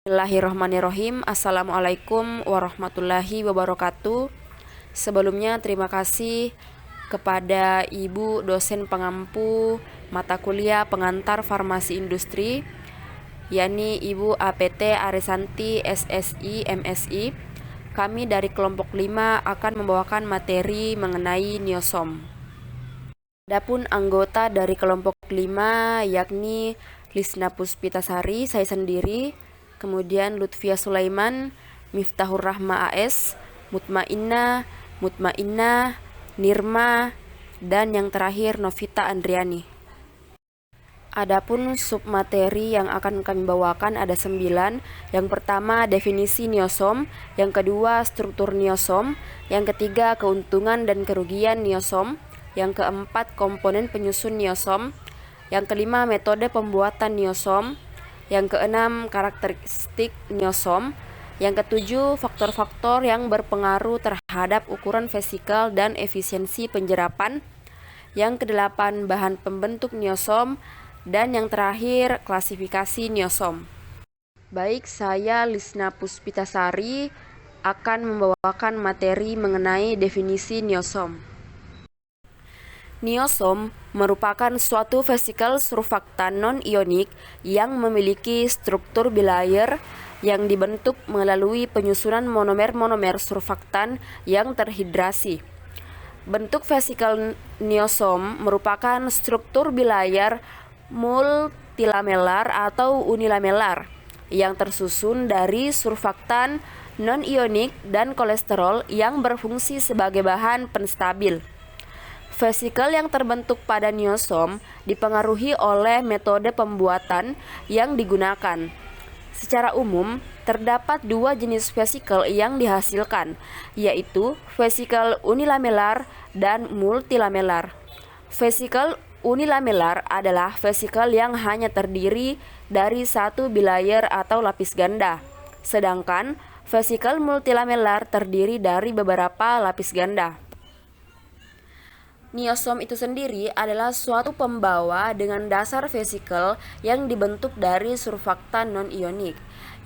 Bismillahirrahmanirrahim. Assalamualaikum warahmatullahi wabarakatuh. Sebelumnya terima kasih kepada Ibu dosen pengampu mata kuliah pengantar farmasi industri, yakni Ibu APT Arisanti SSI MSI. Kami dari kelompok 5 akan membawakan materi mengenai niosom. Adapun anggota dari kelompok 5 yakni Lisna Puspitasari, saya sendiri, kemudian Lutfia Sulaiman, Miftahur Rahma AS, Mutmainnah, Nirma, dan yang terakhir Novita Andriani. Adapun submateri yang akan kami bawakan ada 9. Yang pertama definisi niosom, yang kedua struktur niosom, yang ketiga keuntungan dan kerugian niosom, yang keempat komponen penyusun niosom, yang kelima metode pembuatan niosom, yang keenam karakteristik niosom, yang ketujuh faktor-faktor yang berpengaruh terhadap ukuran vesikal dan efisiensi penjerapan, yang kedelapan bahan pembentuk niosom, dan yang terakhir klasifikasi niosom. Baik, saya Lisna Puspitasari akan membawakan materi mengenai definisi niosom. Niosom merupakan suatu vesikal surfaktan non-ionik yang memiliki struktur bilayer yang dibentuk melalui penyusunan monomer-monomer surfaktan yang terhidrasi. Bentuk vesikal niosom merupakan struktur bilayer multilamelar atau unilamelar yang tersusun dari surfaktan non-ionik dan kolesterol yang berfungsi sebagai bahan penstabil. Vesikal yang terbentuk pada niosom dipengaruhi oleh metode pembuatan yang digunakan. Secara umum, terdapat 2 jenis vesikal yang dihasilkan, yaitu vesikal unilamelar dan multilamelar. Vesikal unilamelar adalah vesikal yang hanya terdiri dari satu bilayer atau lapis ganda, sedangkan vesikal multilamelar terdiri dari beberapa lapis ganda. Niosom itu sendiri adalah suatu pembawa dengan dasar vesikal yang dibentuk dari surfaktan non-ionik,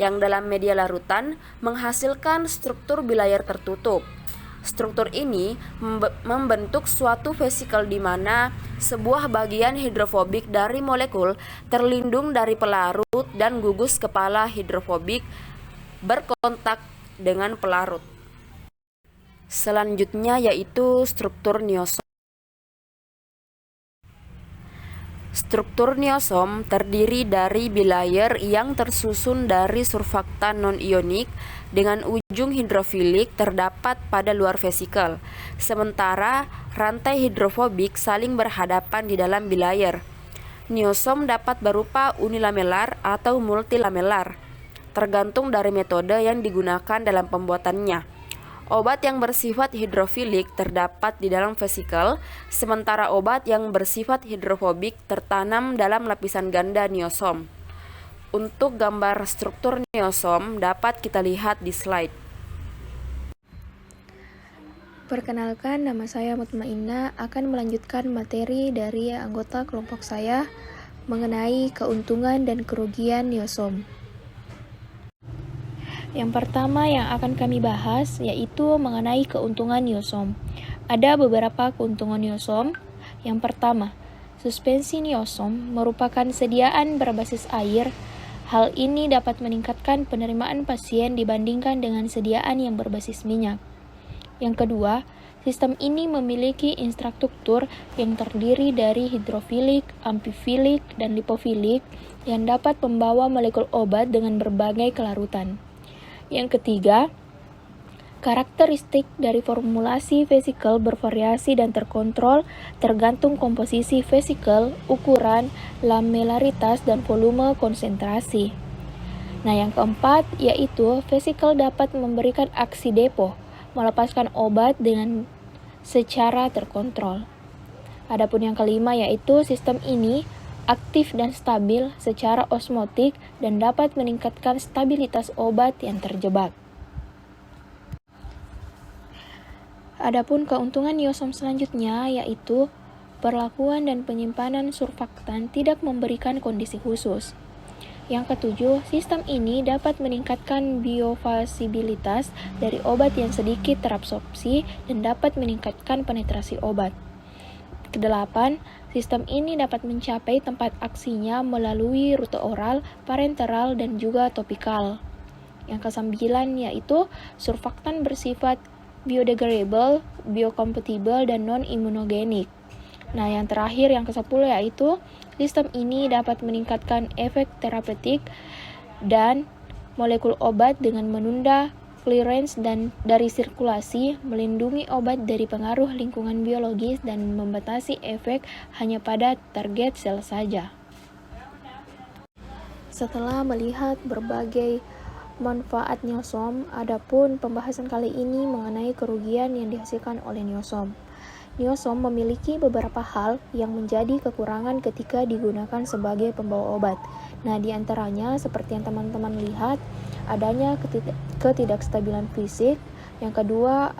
yang dalam media larutan menghasilkan struktur bilayer tertutup. Struktur ini membentuk suatu vesikal di mana sebuah bagian hidrofobik dari molekul terlindung dari pelarut dan gugus kepala hidrofobik berkontak dengan pelarut. Selanjutnya yaitu struktur niosom. Struktur niosom terdiri dari bilayer yang tersusun dari surfaktan non-ionik dengan ujung hidrofilik terdapat pada luar vesikal, sementara rantai hidrofobik saling berhadapan di dalam bilayer. Niosom dapat berupa unilamelar atau multilamelar, tergantung dari metode yang digunakan dalam pembuatannya. Obat yang bersifat hidrofilik terdapat di dalam vesikal, sementara obat yang bersifat hidrofobik tertanam dalam lapisan ganda niosom. Untuk gambar struktur niosom dapat kita lihat di slide. Perkenalkan, nama saya Mutmainnah akan melanjutkan materi dari anggota kelompok saya mengenai keuntungan dan kerugian niosom. Yang pertama yang akan kami bahas yaitu mengenai keuntungan niosom. Ada beberapa keuntungan niosom. Yang pertama, suspensi niosom merupakan sediaan berbasis air. Hal ini dapat meningkatkan penerimaan pasien dibandingkan dengan sediaan yang berbasis minyak. Yang kedua, sistem ini memiliki infrastruktur yang terdiri dari hidrofilik, amfifilik, dan lipofilik yang dapat membawa molekul obat dengan berbagai kelarutan. Yang ketiga, karakteristik dari formulasi vesikal bervariasi dan terkontrol tergantung komposisi vesikal, ukuran, lamellaritas, dan volume konsentrasi. Nah, yang keempat yaitu vesikal dapat memberikan aksi depo, melepaskan obat dengan secara terkontrol. Adapun yang kelima yaitu sistem ini aktif dan stabil secara osmotik dan dapat meningkatkan stabilitas obat yang terjebak. Adapun keuntungan niosom selanjutnya yaitu perlakuan dan penyimpanan surfaktan tidak memberikan kondisi khusus. Yang ketujuh, sistem ini dapat meningkatkan biofasibilitas dari obat yang sedikit terabsorpsi dan dapat meningkatkan penetrasi obat. Kedelapan, sistem ini dapat mencapai tempat aksinya melalui rute oral, parenteral, dan juga topikal. Yang kesembilan yaitu surfaktan bersifat biodegradable, biocompatible, dan non-imunogenik. Nah, yang terakhir, yang ke-10 yaitu sistem ini dapat meningkatkan efek terapeutik dan molekul obat dengan menunda clearance dan dari sirkulasi, melindungi obat dari pengaruh lingkungan biologis dan membatasi efek hanya pada target sel saja. Setelah melihat berbagai manfaat niosom, adapun pembahasan kali ini mengenai kerugian yang dihasilkan oleh niosom. Niosom memiliki beberapa hal yang menjadi kekurangan ketika digunakan sebagai pembawa obat. Nah, di antaranya seperti yang teman-teman lihat, adanya ketidakstabilan fisik, yang kedua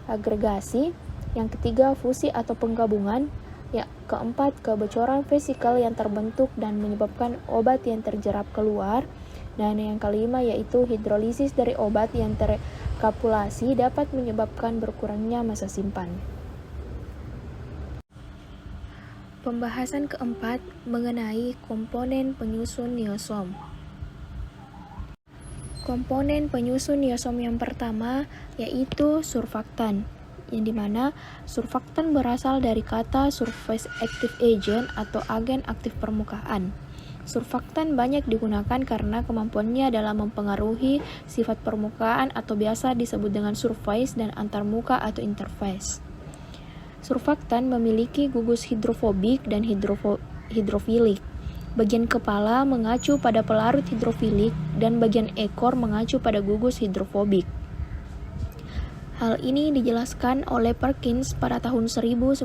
agregasi, yang ketiga fusi atau penggabungan, yang keempat kebocoran vesikal yang terbentuk dan menyebabkan obat yang terjerap keluar, dan yang kelima yaitu hidrolisis dari obat yang terkapsulasi dapat menyebabkan berkurangnya masa simpan. Pembahasan keempat mengenai komponen penyusun niosom. Komponen penyusun niosom yang pertama yaitu surfaktan, yang dimana surfaktan berasal dari kata surface active agent atau agen aktif permukaan. Surfaktan banyak digunakan karena kemampuannya dalam mempengaruhi sifat permukaan atau biasa disebut dengan surface dan antarmuka atau interface. Surfaktan memiliki gugus hidrofobik dan hidrofilik. Bagian kepala mengacu pada pelarut hidrofilik dan bagian ekor mengacu pada gugus hidrofobik. Hal ini dijelaskan oleh Perkins pada tahun 1998.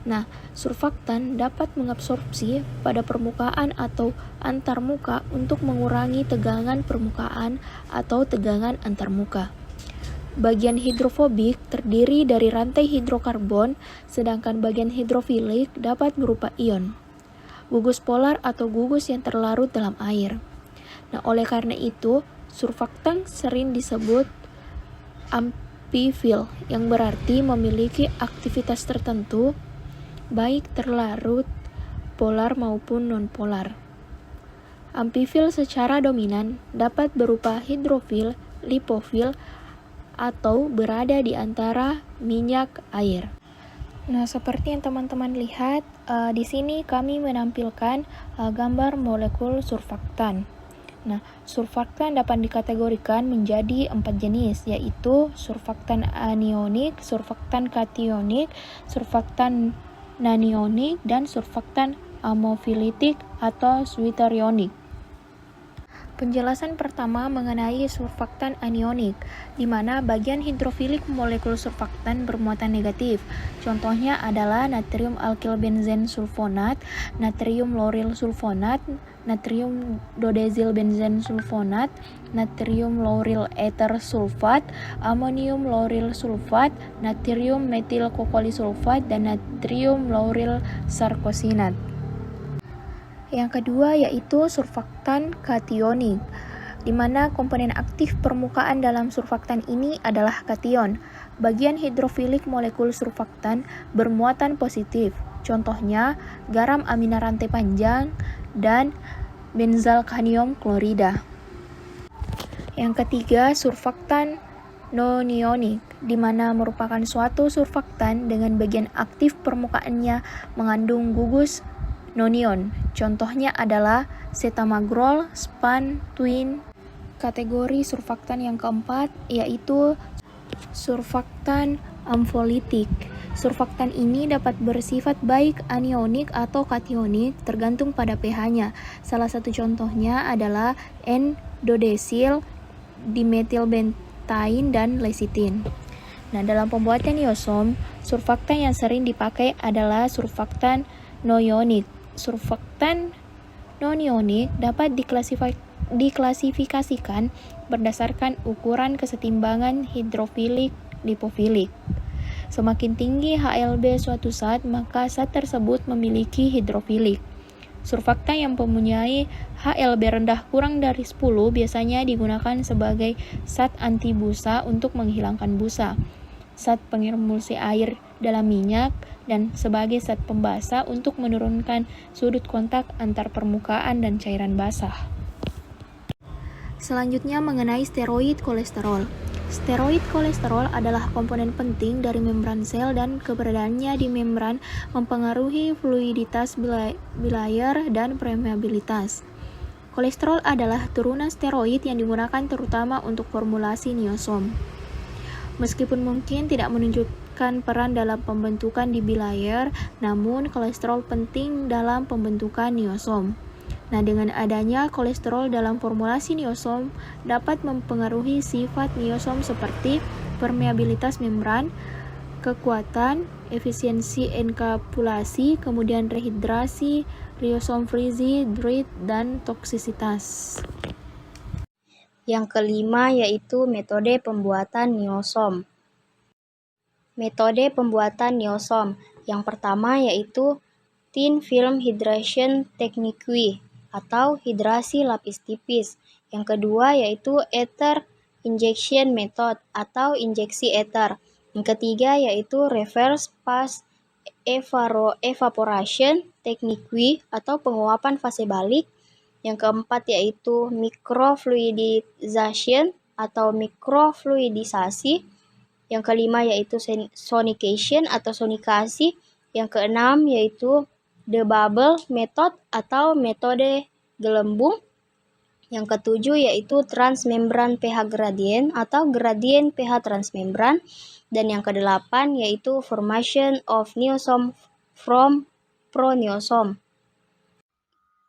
Nah, surfaktan dapat mengabsorpsi pada permukaan atau antarmuka untuk mengurangi tegangan permukaan atau tegangan antarmuka. Bagian hidrofobik terdiri dari rantai hidrokarbon, sedangkan bagian hidrofilik dapat berupa ion, gugus polar atau gugus yang terlarut dalam air. Nah, oleh karena itu, surfaktan sering disebut amphiphil, yang berarti memiliki aktivitas tertentu, baik terlarut, polar maupun non-polar. Amphiphil secara dominan dapat berupa hidrofil, lipofil, atau berada di antara minyak air. Nah, seperti yang teman-teman lihat, di sini kami menampilkan gambar molekul surfaktan. Nah, surfaktan dapat dikategorikan menjadi 4 jenis, yaitu surfaktan anionik, surfaktan kationik, surfaktan nanionik, dan surfaktan amofilitik atau zwitterionik. Penjelasan pertama mengenai surfaktan anionik, di mana bagian hidrofilik molekul surfaktan bermuatan negatif. Contohnya adalah natrium alkyl benzen sulfonat, natrium lauryl sulfonat, natrium dodezil benzen sulfonat, natrium lauryl ether sulfat, amonium lauryl sulfat, natrium metil kokolisulfat, dan natrium lauryl sarkosinat. Yang kedua yaitu surfaktan kationik, di mana komponen aktif permukaan dalam surfaktan ini adalah kation. Bagian hidrofilik molekul surfaktan bermuatan positif, contohnya garam amina rantai panjang dan benzalkanium klorida. Yang ketiga, surfaktan nonionik, di mana merupakan suatu surfaktan dengan bagian aktif permukaannya mengandung gugus nonion. Contohnya adalah setamagrol, span, twin. Kategori surfaktan yang keempat yaitu surfaktan amfolitik. Surfaktan ini dapat bersifat baik anionik atau kationik tergantung pada pH-nya. Salah satu contohnya adalah N-dodesil, dimetilbentain, dan lecitin. Nah, dalam pembuatan niosom, surfaktan yang sering dipakai adalah surfaktan nonionik. Surfaktan nonionik dapat diklasifikasikan berdasarkan ukuran kesetimbangan hidrofilik lipofilik. Semakin tinggi HLB suatu zat, maka zat tersebut memiliki hidrofilik. Surfaktan yang mempunyai HLB rendah kurang dari 10 biasanya digunakan sebagai zat anti busa untuk menghilangkan busa, zat pengemulsi air dalam minyak, dan sebagai zat pembasah untuk menurunkan sudut kontak antar permukaan dan cairan basah. Selanjutnya mengenai steroid kolesterol. Steroid kolesterol adalah komponen penting dari membran sel dan keberadaannya di membran mempengaruhi fluiditas bilayer dan permeabilitas. Kolesterol adalah turunan steroid yang digunakan terutama untuk formulasi niosom. Meskipun mungkin tidak menunjukkan peran dalam pembentukan di bilayer, namun kolesterol penting dalam pembentukan niosom. Nah, dengan adanya kolesterol dalam formulasi niosom dapat mempengaruhi sifat niosom seperti permeabilitas membran, kekuatan, efisiensi enkapsulasi, kemudian rehidrasi, riosom freeze, drying, dan toksisitas. Yang kelima yaitu metode pembuatan niosom. Metode pembuatan niosom yang pertama yaitu thin film hydration technique atau hidrasi lapis tipis. Yang kedua yaitu ether injection method atau injeksi ether. Yang ketiga yaitu reverse phase evaporation technique atau penguapan fase balik. Yang keempat yaitu microfluidization atau mikrofluidisasi. Yang kelima yaitu sonication atau sonikasi. Yang keenam yaitu the bubble method atau metode gelembung. Yang ketujuh yaitu transmembran pH gradient atau gradient pH transmembran. Dan yang kedelapan yaitu formation of niosom from proneosom.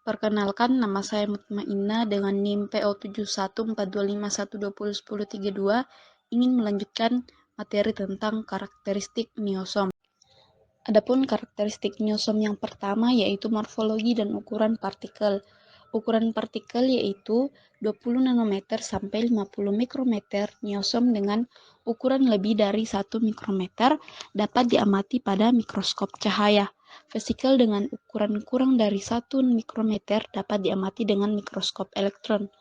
Perkenalkan, nama saya Mutmainah dengan NIM PO714251201032 ingin melanjutkan materi tentang karakteristik niosom. Adapun karakteristik niosom yang pertama yaitu morfologi dan ukuran partikel. Ukuran partikel yaitu 20 nanometer sampai 50 mikrometer. Niosom dengan ukuran lebih dari 1 mikrometer dapat diamati pada mikroskop cahaya. Vesikel dengan ukuran kurang dari 1 mikrometer dapat diamati dengan mikroskop elektron.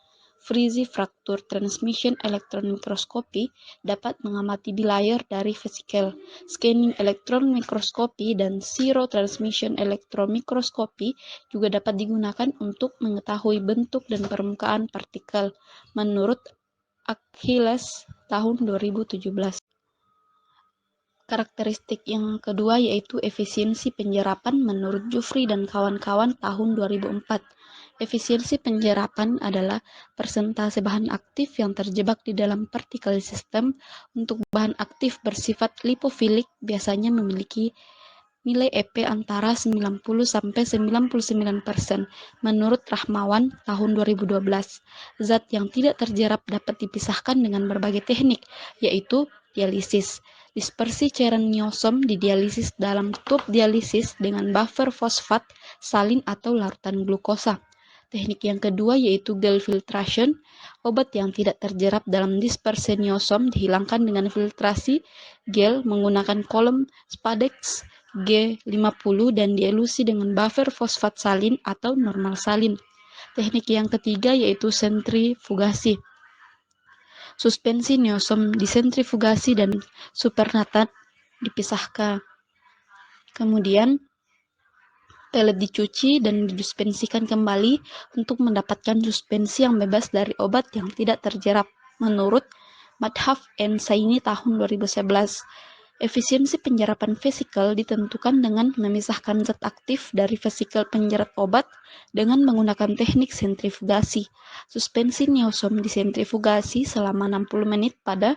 Freeze fraktur transmission elektron mikroskopi dapat mengamati bilayer dari vesikel. Scanning elektron mikroskopi dan zero transmission elektromikroskopi juga dapat digunakan untuk mengetahui bentuk dan permukaan partikel, menurut Achilles tahun 2017. Karakteristik yang kedua yaitu efisiensi penjerapan menurut Jufri dan kawan-kawan tahun 2004. Efisiensi penjerapan adalah persentase bahan aktif yang terjebak di dalam particle system. Untuk bahan aktif bersifat lipofilik biasanya memiliki nilai EP antara 90-99% menurut Rahmawan tahun 2012. Zat yang tidak terjerap dapat dipisahkan dengan berbagai teknik, yaitu dialisis. Dispersi cairan niosom didialisis dalam tub dialisis dengan buffer fosfat, salin atau larutan glukosa. Teknik yang kedua yaitu gel filtration. Obat yang tidak terjerap dalam dispersi niosom dihilangkan dengan filtrasi gel menggunakan kolom Spadex G50 dan dielusi dengan buffer fosfat salin atau normal salin. Teknik yang ketiga yaitu sentrifugasi. Suspensi niosom disentrifugasi dan supernatat dipisahkan. Kemudian pelet dicuci dan didispensikan kembali untuk mendapatkan suspensi yang bebas dari obat yang tidak terjerap, menurut Madhav and Saini tahun 2011. Efisiensi penjerapan vesikel ditentukan dengan memisahkan zat aktif dari vesikel penjerat obat dengan menggunakan teknik sentrifugasi. Suspensi niosom disentrifugasi selama 60 menit pada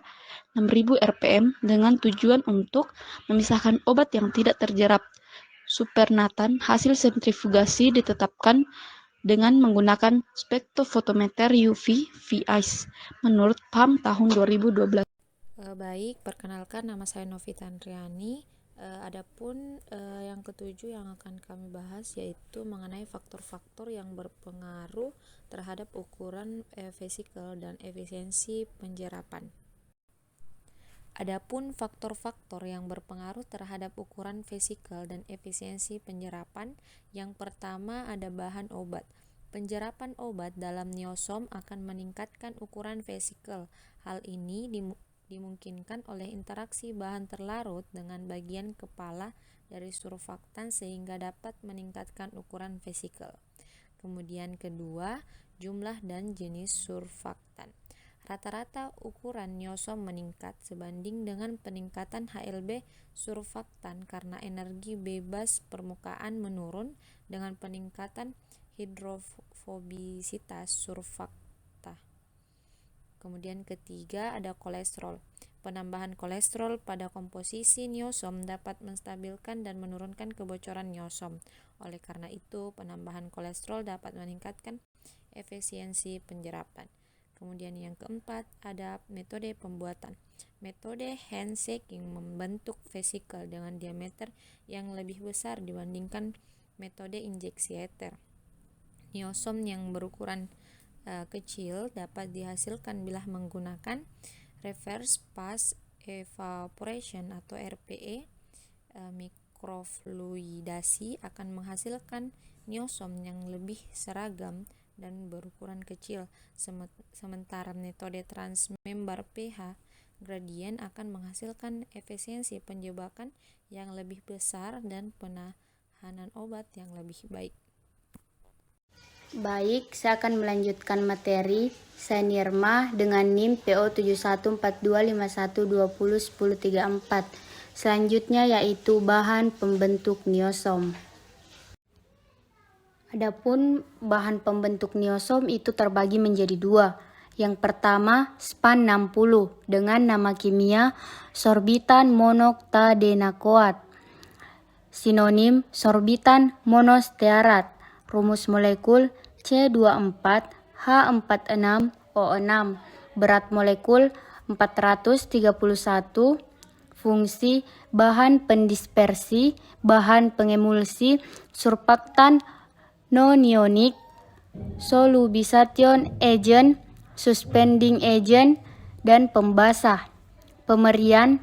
6000 rpm dengan tujuan untuk memisahkan obat yang tidak terjerap. Supernatan hasil sentrifugasi ditetapkan dengan menggunakan spektrofotometer UV VICE menurut PAM tahun 2012. Baik, perkenalkan nama saya Novita Andriani. Adapun yang ketujuh yang akan kami bahas yaitu mengenai faktor-faktor yang berpengaruh terhadap ukuran vesikel dan efisiensi penjerapan. Adapun faktor-faktor yang berpengaruh terhadap ukuran vesikal dan efisiensi penyerapan, yang pertama ada bahan obat. Penjerapan obat dalam niosom akan meningkatkan ukuran vesikal. Hal ini dimungkinkan oleh interaksi bahan terlarut dengan bagian kepala dari surfaktan sehingga dapat meningkatkan ukuran vesikal. Kemudian kedua, jumlah dan jenis surfaktan. Rata-rata ukuran niosom meningkat sebanding dengan peningkatan HLB surfaktan karena energi bebas permukaan menurun dengan peningkatan hidrofobisitas surfakta. Kemudian ketiga ada kolesterol. Penambahan kolesterol pada komposisi niosom dapat menstabilkan dan menurunkan kebocoran niosom. Oleh karena itu, penambahan kolesterol dapat meningkatkan efisiensi penyerapan. Kemudian yang keempat ada metode pembuatan. Metode handshaking membentuk vesikel dengan diameter yang lebih besar dibandingkan metode injeksi ether. Niosom yang berukuran kecil dapat dihasilkan bila menggunakan reverse pass evaporation atau RPE. Mikrofluidasi akan menghasilkan niosom yang lebih seragam dan berukuran kecil, sementara metode transmember pH gradient akan menghasilkan efisiensi penjebakan yang lebih besar dan penahanan obat yang lebih baik. Baik, saya akan melanjutkan materi saya Nirma dengan NIM PO 714251201034. Selanjutnya yaitu bahan pembentuk niosom. Adapun bahan pembentuk niosom itu terbagi menjadi dua. Yang pertama, span 60 dengan nama kimia sorbitan monoktadenakoat. Sinonim sorbitan monostearat. Rumus molekul C24H46O6. Berat molekul 431. Fungsi bahan pendispersi, bahan pengemulsi, surfaktan non-ionik, solubilization agent, suspending agent, dan pembasah. Pemerian,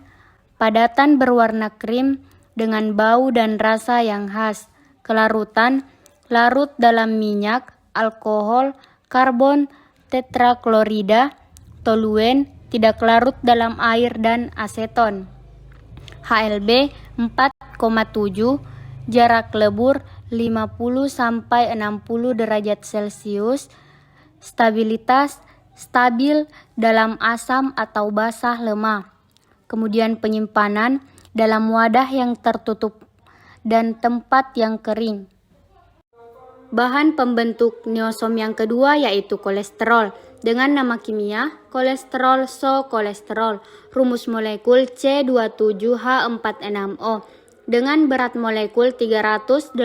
padatan berwarna krim dengan bau dan rasa yang khas. Kelarutan, larut dalam minyak, alkohol, karbon tetraklorida, toluen, tidak larut dalam air dan aseton. HLB 4,7, jarak lebur 50 sampai 60 derajat Celcius, stabilitas stabil dalam asam atau basah lemah. Kemudian penyimpanan dalam wadah yang tertutup dan tempat yang kering. Bahan pembentuk niosom yang kedua yaitu kolesterol dengan nama kimia kolesterol sokolesterol. Rumus molekul C27H46O dengan berat molekul 386,67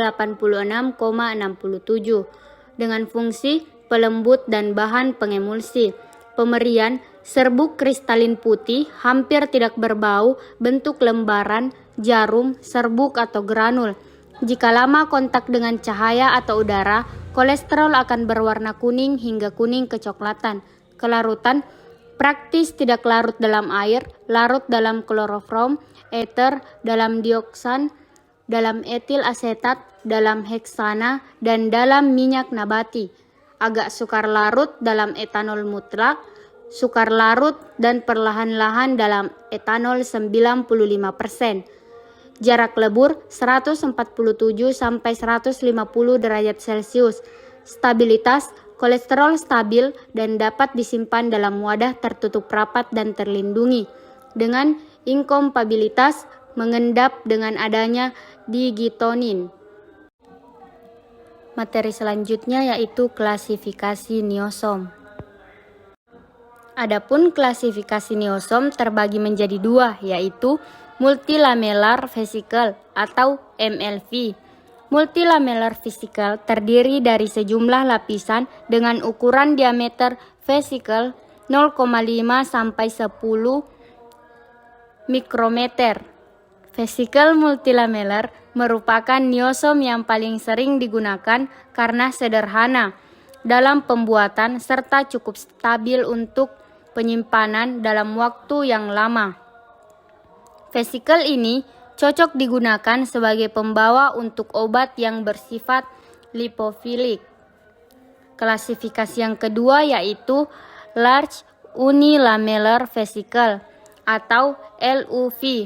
dengan fungsi pelembut dan bahan pengemulsi. Pemerian, serbuk kristalin putih hampir tidak berbau, bentuk lembaran, jarum, serbuk atau granul. Jika lama kontak dengan cahaya atau udara, kolesterol akan berwarna kuning hingga kuning kecoklatan. Kelarutan, praktis tidak larut dalam air, larut dalam kloroform, ether, dalam dioksan, dalam etil asetat, dalam heksana, dan dalam minyak nabati. Agak sukar larut dalam etanol mutlak, sukar larut dan perlahan-lahan dalam etanol 95%. Jarak lebur 147 sampai 150 derajat Celcius. Stabilitas kolesterol stabil dan dapat disimpan dalam wadah tertutup rapat dan terlindungi. Dengan inkompatibilitas mengendap dengan adanya digitonin. Materi selanjutnya yaitu klasifikasi niosom. Adapun klasifikasi niosom terbagi menjadi dua, yaitu multilamellar vesicle atau MLV. Multilamellar vesicle terdiri dari sejumlah lapisan dengan ukuran diameter vesicle 0,5 sampai 10 mikrometer. Vesicle multilamellar merupakan niosom yang paling sering digunakan karena sederhana dalam pembuatan serta cukup stabil untuk penyimpanan dalam waktu yang lama. Vesikel ini cocok digunakan sebagai pembawa untuk obat yang bersifat lipofilik. Klasifikasi yang kedua yaitu Large Unilamellar Vesicle atau LUV.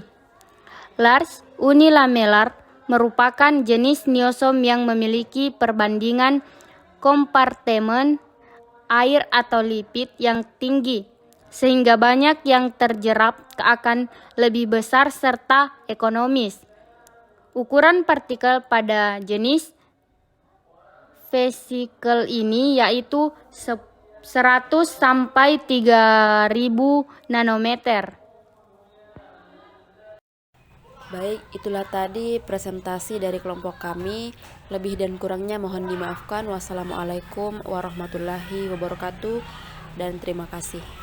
Large unilamellar merupakan jenis niosom yang memiliki perbandingan kompartemen air atau lipid yang tinggi, sehingga banyak yang terjerap akan lebih besar serta ekonomis. Ukuran partikel pada jenis vesikel ini yaitu 100 sampai 3000 nanometer. Baik, itulah tadi presentasi dari kelompok kami. Lebih dan kurangnya mohon dimaafkan. Wassalamualaikum warahmatullahi wabarakatuh dan terima kasih.